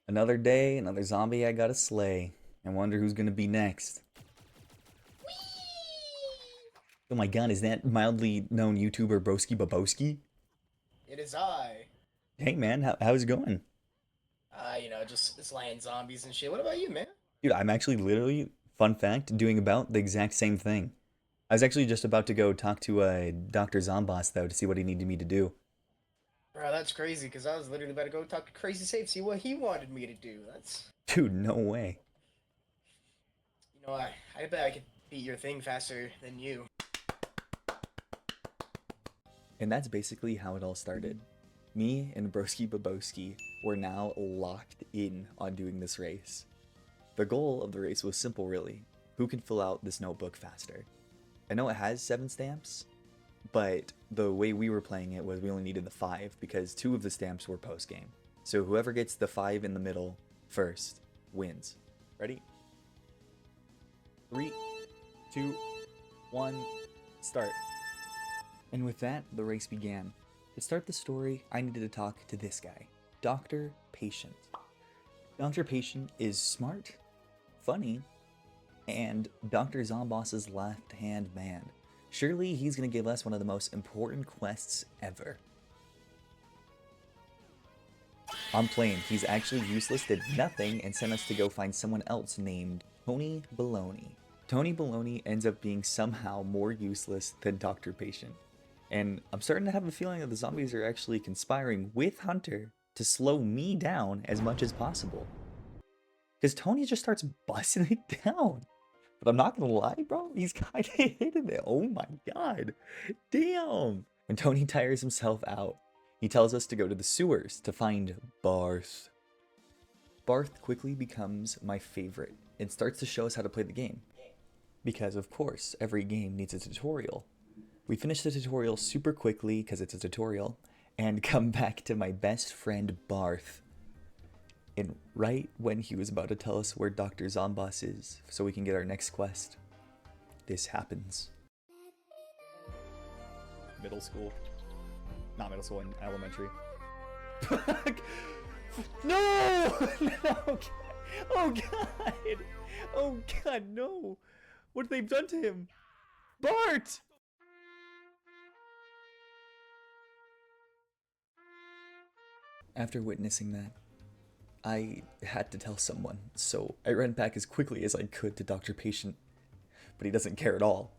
Another day, another zombie I gotta slay. I wonder who's gonna be next. Oh my god, is that mildly known YouTuber Broski Baboski? It is I. Hey man, how's it going? Just slaying zombies and shit. What about you, man? Dude, I'm actually literally, fun fact, doing about the exact same thing. I was actually just about to go talk to Dr. Zomboss though to see what he needed me to do. Bro, that's crazy, because I was literally about to go talk to Crazy Safe, see what he wanted me to do. Dude, no way. I bet I could beat your thing faster than you. And that's basically how it all started. Me and Broski Baboski were now locked in on doing this race. The goal of the race was simple, really. Who can fill out this notebook faster? I know it has 7 stamps, but the way we were playing it was we only needed the 5 because 2 of the stamps were post-game. So whoever gets the 5 in the middle first wins. Ready? 3, 2, 1, start. And with that, the race began. To start the story, I needed to talk to this guy, Dr. Patient. Dr. Patient is smart, funny, and Dr. Zomboss's left-hand man. Surely he's gonna give us one of the most important quests ever. On plane, he's actually useless, did nothing, and sent us to go find someone else named Tony Baloney. Tony Baloney ends up being somehow more useless than Dr. Patient. And I'm starting to have a feeling that the zombies are actually conspiring with Hunter to slow me down as much as possible. Because Tony just starts busting it down. But I'm not gonna lie, bro, he's kind of hitting it. Oh my god. Damn. When Tony tires himself out, he tells us to go to the sewers to find Barth. Barth quickly becomes my favorite and starts to show us how to play the game. Because, of course, every game needs a tutorial. We finish the tutorial super quickly because it's a tutorial, and come back to my best friend Barth. And right when he was about to tell us where Dr. Zomboss is so we can get our next quest, this happens. Middle school. Not middle school, in elementary. No! No! Oh god! Oh god, no! What have they done to him? Bart! After witnessing that, I had to tell someone, so I ran back as quickly as I could to Dr. Patient, but he doesn't care at all.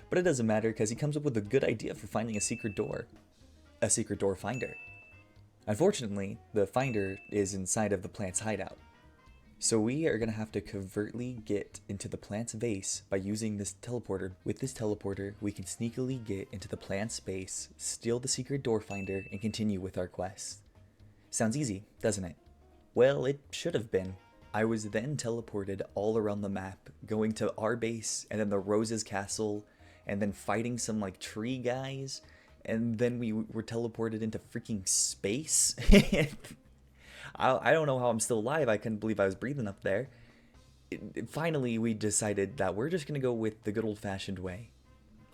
But it doesn't matter because he comes up with a good idea for finding a secret door. A secret door finder. Unfortunately, the finder is inside of the plant's hideout. So we are going to have to covertly get into the plant's vase by using this teleporter. With this teleporter, we can sneakily get into the plant's base, steal the secret door finder, and continue with our quest. Sounds easy, doesn't it? Well, it should have been. I was then teleported all around the map, going to our base, and then the Rose's castle, and then fighting some like tree guys, and then we were teleported into freaking space. I don't know how I'm still alive. I couldn't believe I was breathing up there. Finally, we decided that we're just gonna go with the good old-fashioned way.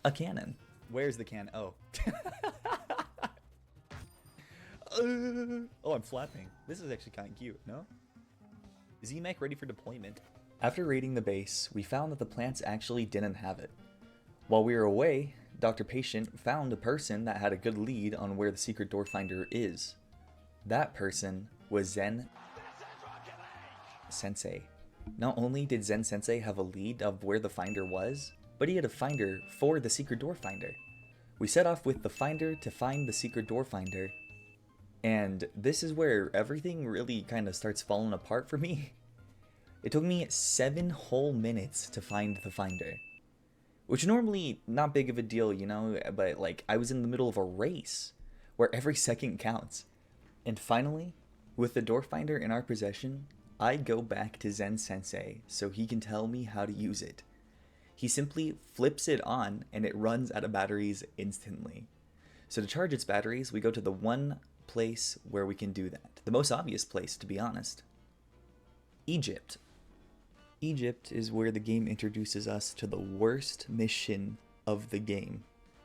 A cannon. Where's the cannon? Oh. Oh, I'm flapping. This is actually kind of cute, no? Z-Mech ready for deployment. After raiding the base, we found that the plants actually didn't have it. While we were away, Dr. Patient found a person that had a good lead on where the secret door finder is. That person was Zen Sensei. Not only did Zen Sensei have a lead of where the finder was, but he had a finder for the secret door finder. We set off with the finder to find the secret door finder, and this is where everything really kind of starts falling apart for me. It took me 7 whole minutes to find the finder. Which normally not big of a deal, you know, but like I was in the middle of a race where every second counts. And finally, with the door finder in our possession, I go back to Zen Sensei so he can tell me how to use it. He simply flips it on and it runs out of batteries instantly. So to charge its batteries, we go to the one place where we can do that. The most obvious place, to be honest. Egypt. Egypt is where the game introduces us to the worst mission of the game,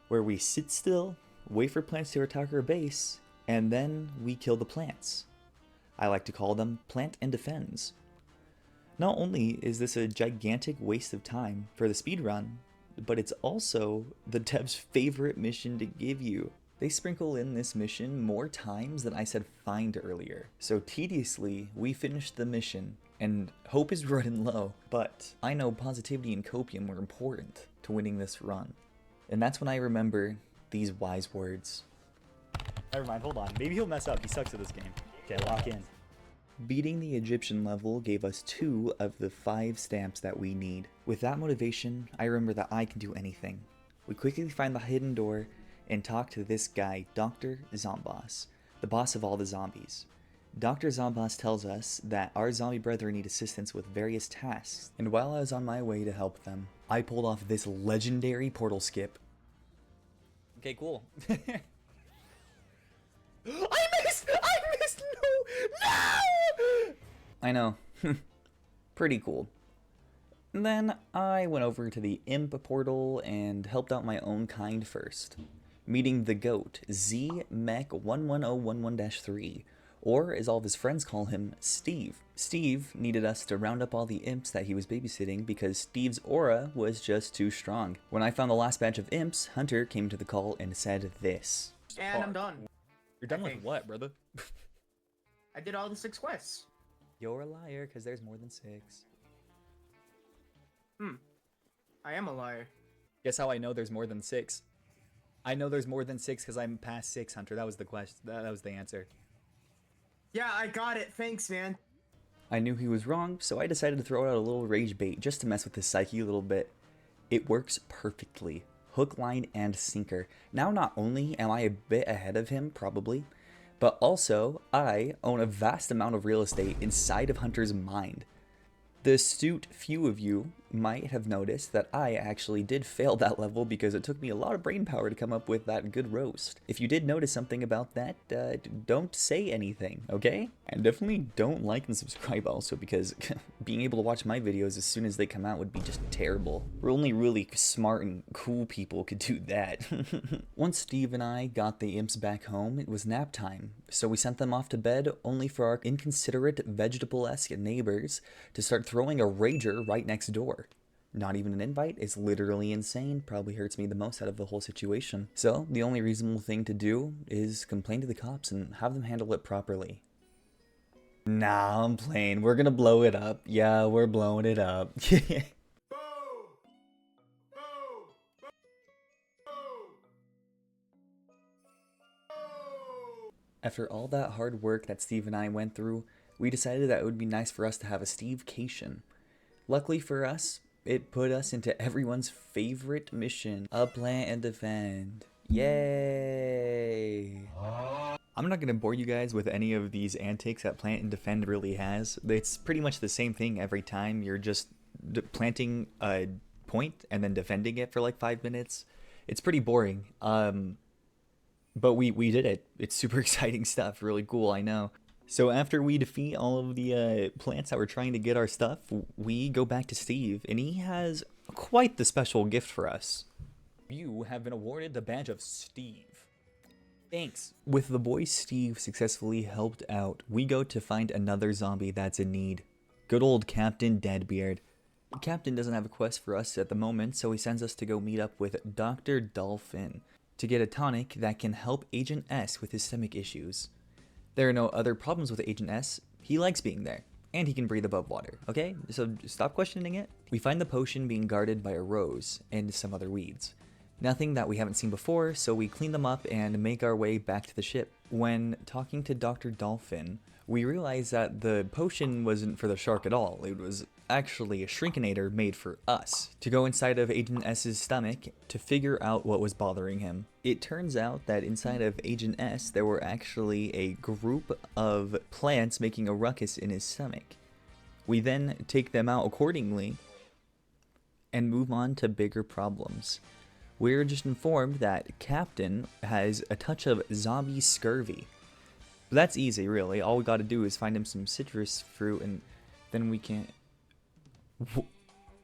where we sit still, wait for plants to attack our base, and then we kill the plants. I like to call them plant and defends. Not only is this a gigantic waste of time for the speedrun, but it's also the dev's favorite mission to give you. They sprinkle in this mission more times than I said find earlier. So tediously, we finished the mission, and hope is running low, but I know positivity and copium were important to winning this run. And that's when I remember these wise words. Never mind, hold on. Maybe he'll mess up. He sucks at this game. Okay, lock in. Beating the Egyptian level gave us 2 of the 5 stamps that we need. With that motivation, I remember that I can do anything. We quickly find the hidden door and talk to this guy, Dr. Zombos, the boss of all the zombies. Dr. Zombos tells us that our zombie brethren need assistance with various tasks, and while I was on my way to help them, I pulled off this legendary portal skip. Okay, cool. I missed! No! I know. Pretty cool. And then I went over to the imp portal and helped out my own kind first, meeting the goat, Z-Mech11011-3, or as all of his friends call him, Steve. Steve needed us to round up all the imps that he was babysitting because Steve's aura was just too strong. When I found the last batch of imps, Hunter came to the call and said this. And I'm done. You're done with think. what, brother? I did all the 6 quests. You're a liar, because there's more than 6. I am a liar. Guess how I know there's more than 6? I know there's more than 6 because I'm past 6, Hunter. That was the question. That was the answer. Yeah, I got it. Thanks, man. I knew he was wrong, so I decided to throw out a little rage bait just to mess with his psyche a little bit. It works perfectly. Hook, line, and sinker. Now not only am I a bit ahead of him, probably, but also I own a vast amount of real estate inside of Hunter's mind. The astute few of you might have noticed that I actually did fail that level because it took me a lot of brain power to come up with that good roast. If you did notice something about that, don't say anything, okay? And definitely don't like and subscribe also because being able to watch my videos as soon as they come out would be just terrible. Only really smart and cool people could do that. Once Steve and I got the imps back home, it was nap time, so we sent them off to bed only for our inconsiderate vegetable-esque neighbors to start throwing a rager right next door. Not even an invite. It's literally insane. Probably hurts me the most out of the whole situation. So the only reasonable thing to do is complain to the cops and have them handle it properly. Nah, I'm playing. We're gonna blow it up. Yeah, we're blowing it up. After all that hard work that Steve and I went through, we decided that it would be nice for us to have a Steve-cation. Luckily for us, it put us into everyone's favorite mission, a plant and defend. Yay! I'm not gonna bore you guys with any of these antics that plant and defend really has. It's pretty much the same thing every time. You're just planting a point and then defending it for like 5 minutes. It's pretty boring. But we did it. It's super exciting stuff. Really cool, I know. So after we defeat all of the plants that were trying to get our stuff, we go back to Steve, and he has quite the special gift for us. You have been awarded the badge of Steve. Thanks. With the boy Steve successfully helped out, we go to find another zombie that's in need. Good old Captain Deadbeard. Captain doesn't have a quest for us at the moment, so he sends us to go meet up with Dr. Dolphin to get a tonic that can help Agent S with his stomach issues. There are no other problems with Agent S. He likes being there, and he can breathe above water, okay? So stop questioning it. We find the potion being guarded by a rose and some other weeds. Nothing that we haven't seen before, so we clean them up and make our way back to the ship. When talking to Dr. Dolphin, we realize that the potion wasn't for the shark at all. It was actually a shrinkinator made for us to go inside of Agent S's stomach to figure out what was bothering him. It turns out that inside of Agent S there were actually a group of plants making a ruckus in his stomach. We then take them out accordingly and move on to bigger problems. We're just informed that Captain has a touch of zombie scurvy. But that's easy, really. All we gotta do is find him some citrus fruit and then we can...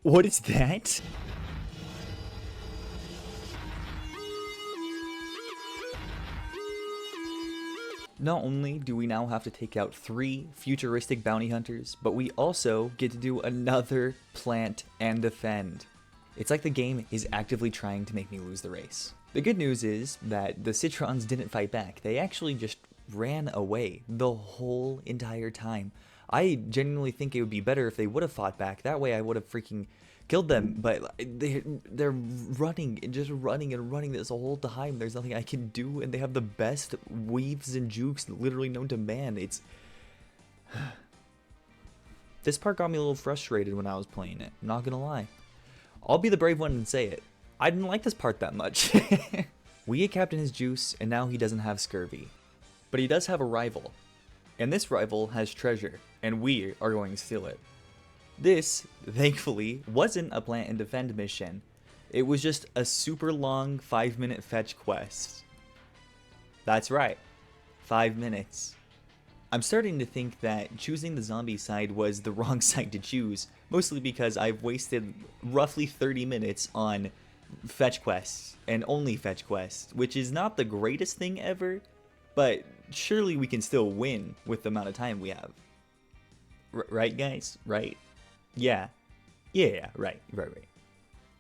What is that? Not only do we now have to take out 3 futuristic bounty hunters, but we also get to do another plant and defend. It's like the game is actively trying to make me lose the race. The good news is that the Citrons didn't fight back. They actually just ran away the whole entire time. I genuinely think it would be better if they would have fought back. That way I would have freaking killed them, but they're running and just running and running this whole time. There's nothing I can do, and they have the best weaves and jukes literally known to man. It's this part got me a little frustrated when I was playing it, I'm not gonna lie. I'll be the brave one and say it. I didn't like this part that much. We get Captain his juice, and now he doesn't have scurvy. But he does have a rival, and this rival has treasure, and we are going to steal it. This, thankfully, wasn't a plant and defend mission. It was just a super long 5-minute fetch quest. That's right, 5 minutes. I'm starting to think that choosing the zombie side was the wrong side to choose, mostly because I've wasted roughly 30 minutes on fetch quests, and only fetch quests, which is not the greatest thing ever, but surely we can still win with the amount of time we have. Right, guys? Right? Yeah. Right.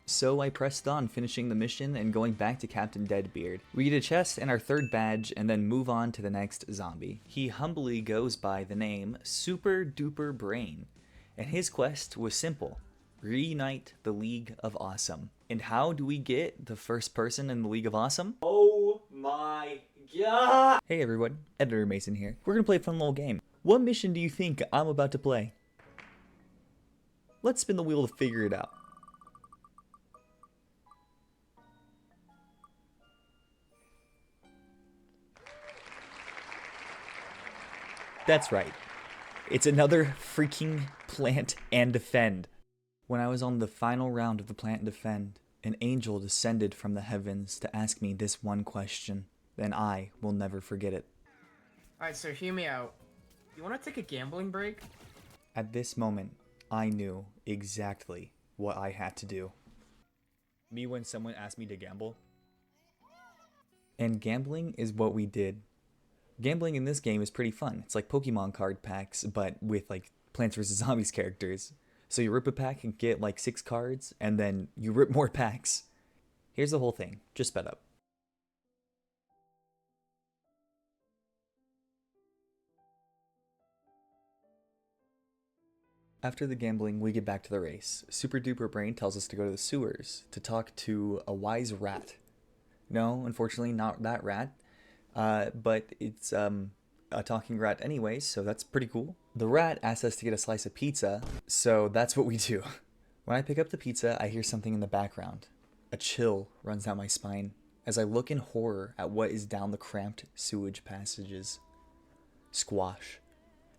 So I pressed on, finishing the mission and going back to Captain Deadbeard. We get a chest and our 3rd badge, and then move on to the next zombie. He humbly goes by the name Super Duper Brain, and his quest was simple: reunite the League of Awesome. And how do we get the first person in the League of Awesome? Oh my god! Hey everyone, Editor Mason here. We're gonna play a fun little game. What mission do you think I'm about to play? Let's spin the wheel to figure it out. That's right. It's another freaking plant and defend. When I was on the final round of the plant and defend, an angel descended from the heavens to ask me this one question, and I will never forget it. Alright, so hear me out. You want to take a gambling break? At this moment, I knew exactly what I had to do. Me when someone asked me to gamble. And gambling is what we did. Gambling in this game is pretty fun. It's like Pokemon card packs, but with like Plants vs. Zombies characters. So you rip a pack and get like 6 cards, and then you rip more packs. Here's the whole thing, just sped up. After the gambling, we get back to the race. Super Duper Brain tells us to go to the sewers to talk to a wise rat. No, unfortunately not that rat, but it's a talking rat anyways, so that's pretty cool. The rat asks us to get a slice of pizza, so that's what we do. When I pick up the pizza, I hear something in the background. A chill runs down my spine as I look in horror at what is down the cramped sewage passages. Squash.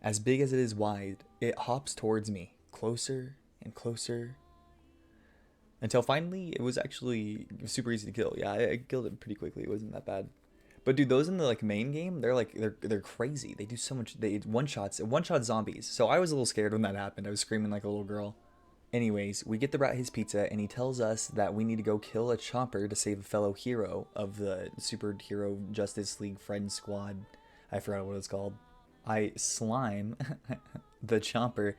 As big as it is wide, it hops towards me, closer and closer, until finally it was actually super easy to kill. Yeah, I killed it pretty quickly. It wasn't that bad. But dude, those in the like main game, they're crazy. They do so much. They one-shot zombies. So I was a little scared when that happened. I was screaming like a little girl. Anyways, we get the rat his pizza, and he tells us that we need to go kill a chopper to save a fellow hero of the Superhero Justice League Friend Squad. I forgot what it's called. I slime the chopper,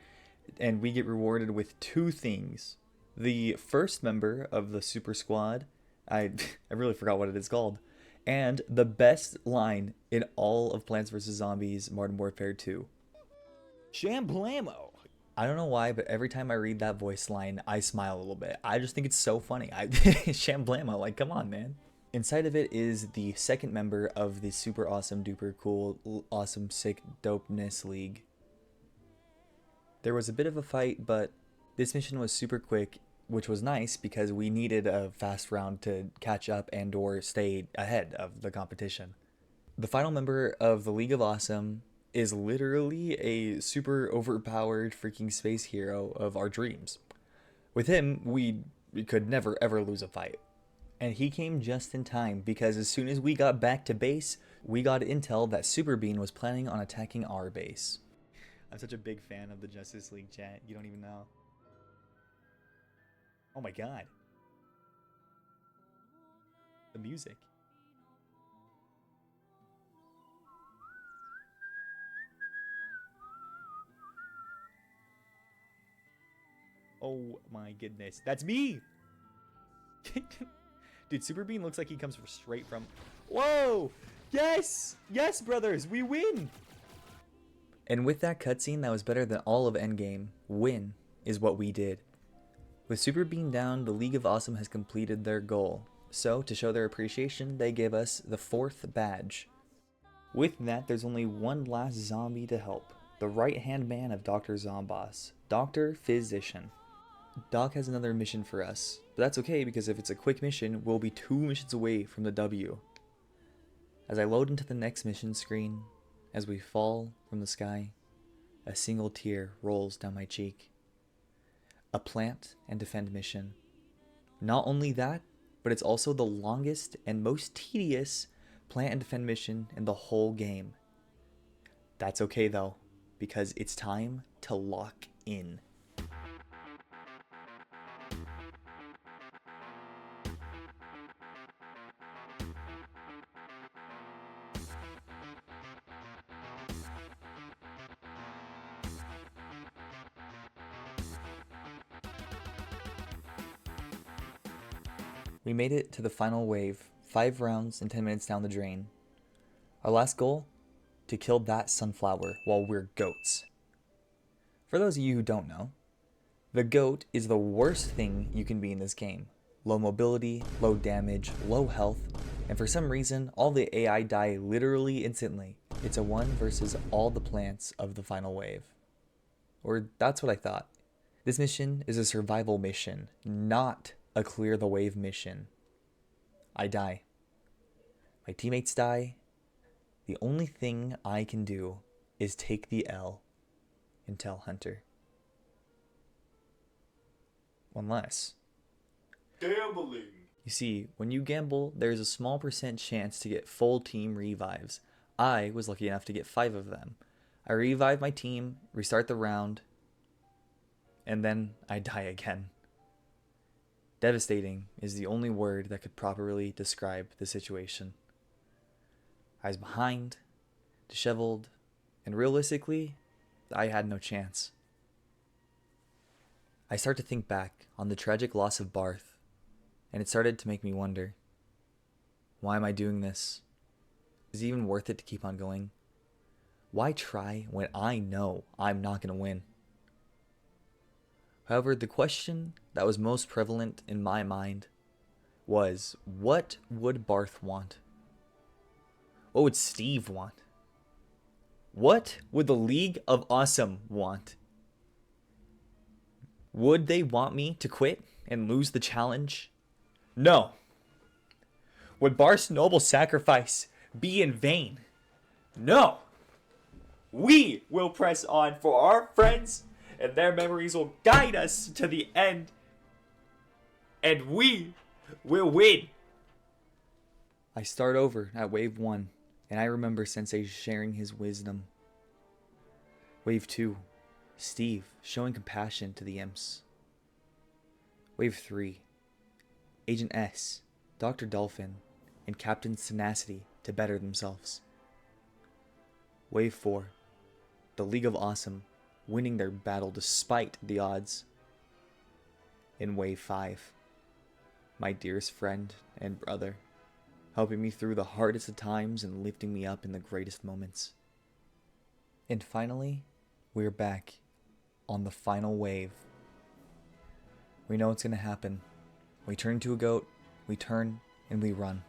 and we get rewarded with 2 things. The first member of the Super Squad, I really forgot what it is called, and the best line in all of Plants vs. Zombies Modern Warfare 2. Shamblamo! I don't know why, but every time I read that voice line, I smile a little bit. I just think it's so funny. Shamblamo, like, come on, man. Inside of it is the second member of the super awesome duper cool awesome sick dopeness league. There was a bit of a fight, but this mission was super quick, which was nice because we needed a fast round to catch up and or stay ahead of the competition. The final member of the League of Awesome is literally a super overpowered freaking space hero of our dreams. With him, we could never ever lose a fight. And he came just in time because as soon as we got back to base, we got intel that Super Bean was planning on attacking our base. I'm such a big fan of the Justice League chat, you don't even know. Oh my god. The music. Oh my goodness. That's me! Dude, Super Bean looks like he comes straight from... Whoa! Yes! Yes, brothers! We win! And with that cutscene that was better than all of Endgame, win is what we did. With Super Bean down, the League of Awesome has completed their goal. So, to show their appreciation, they give us the 4th badge. With that, there's only one last zombie to help. The right-hand man of Dr. Zomboss, Dr. Physician. Doc has another mission for us, but that's okay because if it's a quick mission, we'll be 2 missions away from the W. As I load into the next mission screen, as we fall from the sky, a single tear rolls down my cheek. A plant and defend mission. Not only that, but it's also the longest and most tedious plant and defend mission in the whole game. That's okay though, because it's time to lock in. We made it to the final wave, 5 rounds and 10 minutes down the drain. Our last goal? To kill that sunflower while we're goats. For those of you who don't know, the goat is the worst thing you can be in this game. Low mobility, low damage, low health, and for some reason, all the AI die literally instantly. It's a 1 versus all the plants of the final wave. Or that's what I thought. This mission is a survival mission, not a clear the wave mission. I die. My teammates die. The only thing I can do is take the L and tell Hunter. Unless... Gambling. You see, when you gamble, there's a small % chance to get full team revives. I was lucky enough to get 5 of them. I revive my team, restart the round, and then I die again. Devastating is the only word that could properly describe the situation. I was behind, disheveled, and realistically, I had no chance. I start to think back on the tragic loss of Barth, and it started to make me wonder, why am I doing this? Is it even worth it to keep on going? Why try when I know I'm not going to win? However, the question that was most prevalent in my mind was, what would Barth want? What would Steve want? What would the League of Awesome want? Would they want me to quit and lose the challenge? No. Would Barth's noble sacrifice be in vain? No. We will press on for our friends, and their memories will guide us to the end. And we will win. I start over at Wave 1, and I remember Sensei sharing his wisdom. Wave 2, Steve showing compassion to the imps. Wave 3, Agent S, Dr. Dolphin, and Captain's tenacity to better themselves. Wave 4, the League of Awesome winning their battle despite the odds. In Wave 5, my dearest friend and brother, helping me through the hardest of times and lifting me up in the greatest moments. And finally, we're back on the final wave. We know what's going to happen. We turn into a goat, we turn, and we run.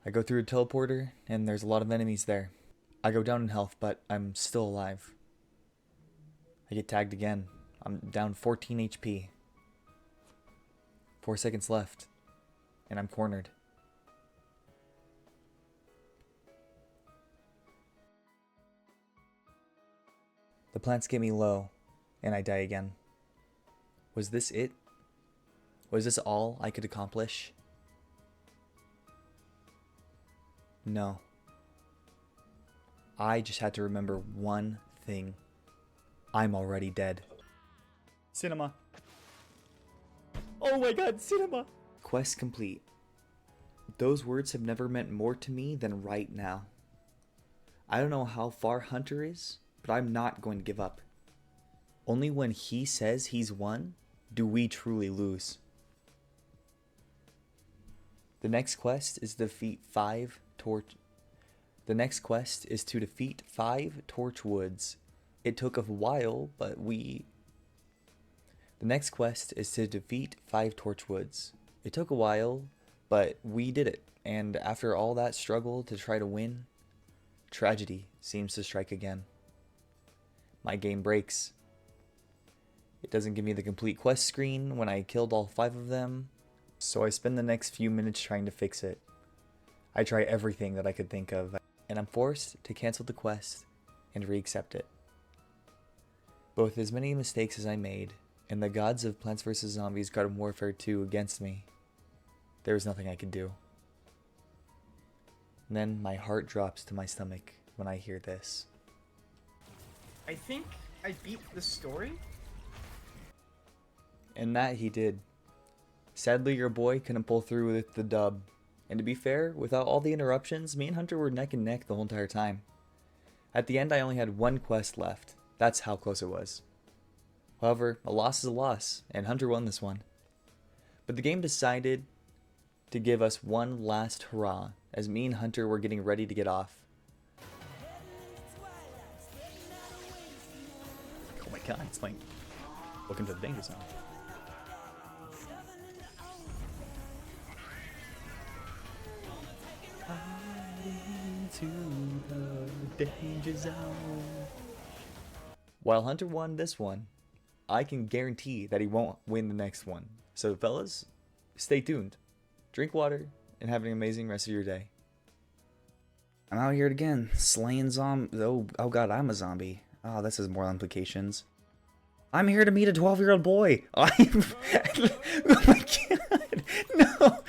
I go through a teleporter, and there's a lot of enemies there. I go down in health, but I'm still alive. I get tagged again. I'm down 14 HP. 4 seconds left, and I'm cornered. The plants get me low, and I die again. Was this it? Was this all I could accomplish? No. I just had to remember one thing. I'm already dead. Cinema. Oh my god, cinema! Quest complete. Those words have never meant more to me than right now. I don't know how far Hunter is, but I'm not going to give up. Only when he says he's won do we truly lose. The next quest is to defeat 5 torch. The next quest is to defeat 5 Torchwoods. It took a while, but we. The next quest is to defeat 5 Torchwoods. It took a while, but we did it. And after all that struggle to try to win, tragedy seems to strike again. My game breaks. It doesn't give me the complete quest screen when I killed all 5 of them, so I spend the next few minutes trying to fix it. I try everything that I could think of, and I'm forced to cancel the quest and re-accept it. But with as many mistakes as I made, and the gods of Plants vs. Zombies Garden Warfare 2 against me, there was nothing I could do. And then my heart drops to my stomach when I hear this. I think I beat the story. And that he did. Sadly, your boy couldn't pull through with the dub. And to be fair, without all the interruptions, me and Hunter were neck and neck the whole entire time. At the end, I only had 1 quest left. That's how close it was. However, a loss is a loss, and Hunter won this one. But the game decided to give us one last hurrah, as me and Hunter were getting ready to get off. Oh my god, it's like, welcome to the danger zone. To the danger zone. While Hunter won this one, I can guarantee that he won't win the next one. So fellas, stay tuned. Drink water and have an amazing rest of your day. I'm out here again, slaying zombies. Oh god, I'm a zombie. Oh, this has more implications. I'm here to meet a 12-year-old boy. Oh my god, no.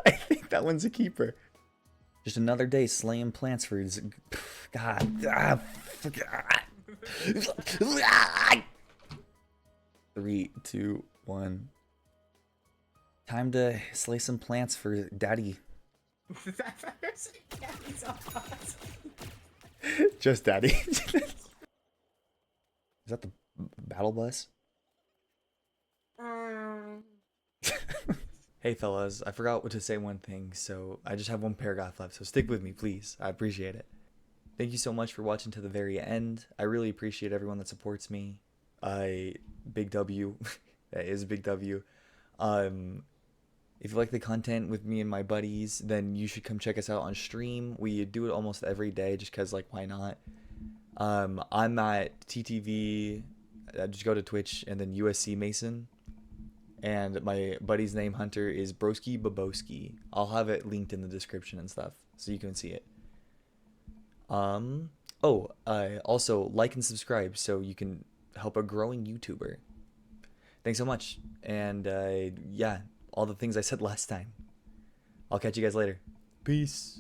I think that one's a keeper. Just another day slaying plants for God. Ah, 3, 2, 1. Time to slay some plants for daddy. Just daddy. Is that the battle bus? Hey fellas, I forgot what to say one thing, so I just have 1 paragraph left, so stick with me, please. I appreciate it. Thank you so much for watching to the very end. I really appreciate everyone that supports me. Big W. That is a big W. If you like the content with me and my buddies, then you should come check us out on stream. We do it almost every day just because, like, why not? I'm at TTV. Just go to Twitch and then USC Mason. And my buddy's name, Hunter, is Broski Babowski. I'll have it linked in the description and stuff so you can see it. Also like and subscribe so you can help a growing YouTuber. Thanks so much. And yeah, all the things I said last time. I'll catch you guys later. Peace.